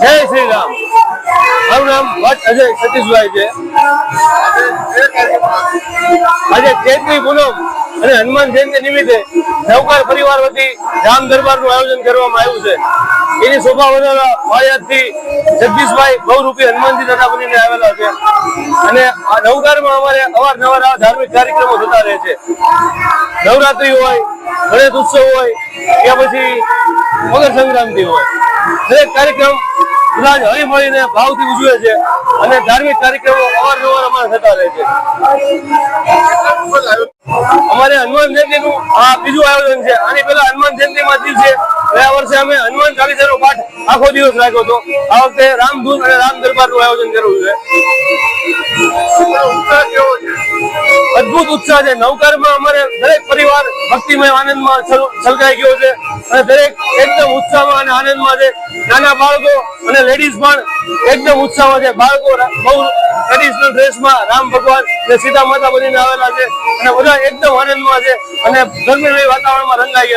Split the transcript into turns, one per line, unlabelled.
જય શ્રી રામ. મારું નામ ભટ્ટ અજય સતીશભાઈ છે. આજે ચૈત્રી પૂનમ અને હનુમાન જયંતિ નિમિત્તે નવકાર પરિવાર વતી રામ દરબારનું આયોજન કરવામાં આવ્યું છે. એની શોભા વધારવા વાડિયાદથી જગદીશભાઈ બહુરૂપી હનુમાનજી દાદા બનીને આવેલા છે. અને આ નવકારમાં અમારે અવારનવાર આ ધાર્મિક કાર્યક્રમો થતા રહે છે. નવરાત્રી હોય, ગણેશ ઉત્સવ હોય કે પછી મકર સંક્રાંતિ હોય, દરેક કાર્યક્રમ બધા હળી મળીને ભાવથી ઉજવે છે અને ધાર્મિક કાર્યક્રમો અવારનવાર અમારે થતા રહે છે. અમારે હનુમાન જયંતિનું આ બીજું આયોજન છે. આની પહેલા હનુમાન જયંતિમાં દિવસે ગયા વર્ષે અમે હનુમાન ચાલીસાનો પાઠ આખો દિવસ રાખ્યો હતો. આ વખતે રામધૂન અને રામ દરબારનું આયોજન કર્યું છે. અદભુત ઉત્સાહ છે. નવકારમાં અમારે દરેક પરિવાર ભક્તિમય આનંદમાં છલકાઈ ગયો છે અને દરેક એકદમ ઉત્સાહમાં અને આનંદમાં છે. નાના બાળકો અને લેડીઝ પણ એકદમ ઉત્સાહમાં છે. બાળકો બહુ ટ્રેડિશનલ ડ્રેસમાં રામ ભગવાન અને સીતા માતા બનીને આવેલા છે અને બધા એકદમ આનંદમાં છે અને ગરમીના વાતાવરણમાં રંગાઈ ગયેલા